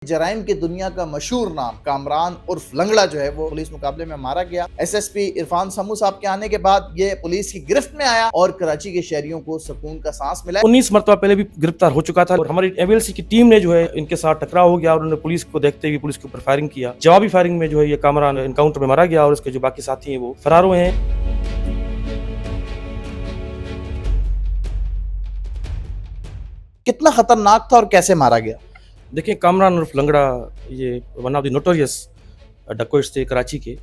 जराइम की दुनिया का मशहूर नाम कामरान उर्फ लंगड़ा जो है वो पुलिस मुकाबले में मारा गया। एसएसपी इरफान समू साहब के आने के बाद ये पुलिस की गिरफ्त में आया और कराची के शहरियों को सुकून का सांस मिला। 19 मरतबा पहले भी गिरफ्तार हो चुका था और हमारी एमएलसी की टीम ने जो है इनके साथ टकराव हो गया और उन्होंने पुलिस को देखते हुए पुलिस के ऊपर फायरिंग किया। जवाबी फायरिंग में जो है ये कामरान एनकाउंटर में मारा गया और उसके जो बाकी साथी हैं वो फरार हुए हैं। कितना खतरनाक था और कैसे मारा गया? देखिए, कामरान उर्फ लंगड़ा ये one of the notorious dacoits थे कराची के,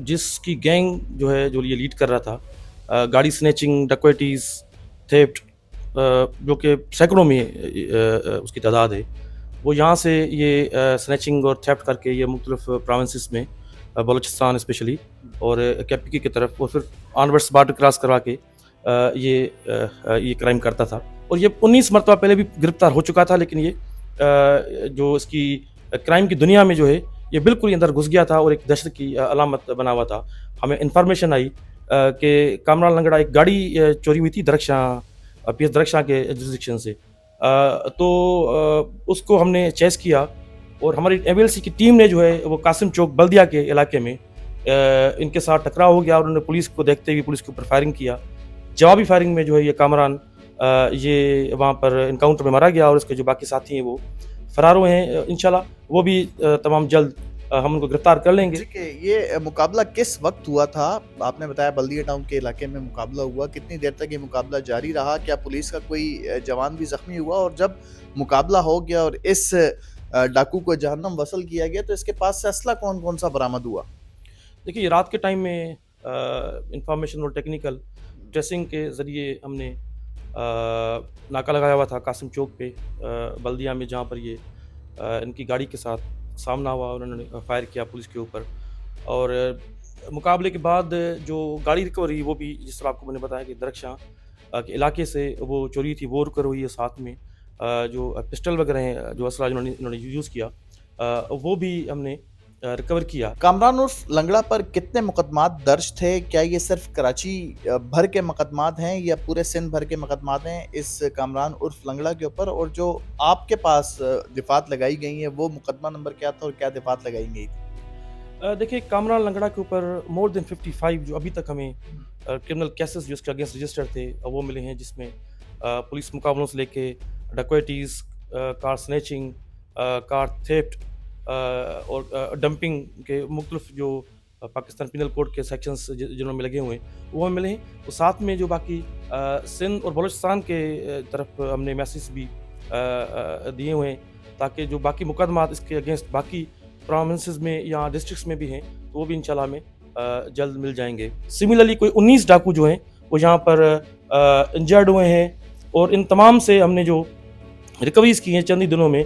जिसकी गैंग जो है जो ये लीड कर रहा था। गाड़ी स्नैचिंग, डकॉइटीज, थेफ्ट, जो कि सैकड़ों में उसकी तादाद है। वो यहाँ से ये स्नैचिंग और थेफ्ट करके ये मुख्तलिफ प्रोविंसेस में, बलूचिस्तान स्पेशली और केपीके की तरफ, और फिर ऑनवर्ड्स बॉर्डर क्रॉस करवा के ये क्राइम करता था। और ये 19 मरतबा पहले भी गिरफ्तार हो चुका था, लेकिन ये जो इसकी क्राइम की दुनिया में जो है ये बिल्कुल ही अंदर घुस गया था और एक दहशत की अलामत बना हुआ था। हमें इन्फॉर्मेशन आई कि कामरान लंगड़ा एक गाड़ी चोरी हुई थी दरख्शां, पीएस दरख्शां के जुरिसडिक्शन से। तो उसको हमने चेस किया और हमारी एमएलसी की टीम ने जो है वो कासिम चौक बल्दिया के इलाके में इनके साथ टकराव हो गया और उन्होंने पुलिस को देखते हुए पुलिस के ऊपर फायरिंग किया। जवाबी फायरिंग में जो है ये कामरान ये वहाँ पर इनकाउंटर में मारा गया और उसके जो बाकी साथी हैं वो फरार हुए हैं। इंशाल्लाह वो भी तमाम जल्द हम उनको गिरफ्तार कर लेंगे। ये मुकाबला किस वक्त हुआ था? आपने बताया बल्दिया टाउन के इलाके में मुकाबला हुआ। कितनी देर तक ये मुकाबला जारी रहा? क्या पुलिस का कोई जवान भी जख्मी हुआ? और जब मुकाबला हो गया और इस डाकू को जहन्नम वसल किया गया तो इसके पास से असला कौन कौन सा बरामद हुआ? देखिए, रात के टाइम में इंफॉर्मेशन और टेक्निकल ट्रेसिंग के ज़रिए हमने नाका लगाया हुआ था कासिम चौक पे बल्दिया में, जहाँ पर ये इनकी गाड़ी के साथ सामना हुआ और उन्होंने फायर किया पुलिस के ऊपर। और मुकाबले के बाद जो गाड़ी रिकवर हुई वो भी, जिस तरह आपको मैंने बताया कि दरख्शां के इलाके से वो चोरी थी, वो रिकवर हुई है। साथ में जो पिस्टल वगैरह हैं, जो असला इन्होंने यूज़ किया, वो भी हमने रिकवर किया। कामरान उर्फ लंगड़ा पर कितने मुकदमात दर्ज थे? क्या ये सिर्फ कराची भर के मुकदमात हैं या पूरे सिंध भर के मुकदमात हैं इस कामरान उर्फ लंगड़ा के ऊपर? और जो आपके पास दिफात लगाई गई है वो मुकदमा नंबर क्या था और क्या दिफात लगाई गई थी? देखिए, कामरान लंगड़ा के ऊपर मोर देन 55 जो अभी तक हमें क्रिमिनल केसेस जो उसके अगेंस्ट रजिस्टर्ड थे वो मिले हैं, जिसमें पुलिस मुकाबलों से लेके डकैतीज़, कार स्नैचिंग, कार थेफ्ट और डंपिंग के मुख्तलिफ जो पाकिस्तान पिनल कोड के सेक्शंस जिन्होंने लगे हुए हैं वो हमें मिले हैं। तो साथ में जो बाकी सिंध और बलूचिस्तान के तरफ हमने मैसेज भी दिए हुए हैं, ताकि जो बाकी मुकदमात इसके अगेंस्ट बाकी प्रोविंसेस में या डिस्ट्रिक्ट्स में भी हैं तो वो भी इंशाल्लाह में जल्द मिल जाएंगे। सिमिलरली कोई 19 डाकू जो हैं वो यहाँ पर इंजर्ड हुए हैं और इन तमाम से हमने जो रिकवरीज की हैं चंद ही दिनों में,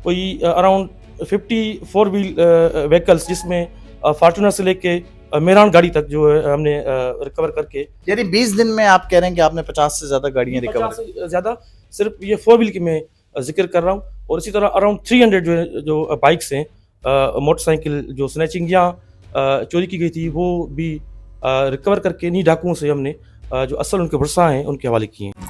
कोई अराउंड 54 व्हील व्हीकल्स, जिसमें फॉर्चूनर से लेके मेरान गाड़ी तक जो है हमने रिकवर करके, यानी 20 दिन में आप कह रहे हैं कि आपने 50 से ज्यादा गाड़ियां रिकवर? 50 से ज़्यादा सिर्फ ये 4 व्हील की मैं जिक्र कर रहा हूँ। और इसी तरह अराउंड 300 जो बाइक्स हैं, मोटरसाइकिल जो स्नैचिंग या चोरी की गई थी वो भी रिकवर करके इन्हीं डाकुओं से हमने जो असल उनके भरसा हैं उनके हवाले किए हैं।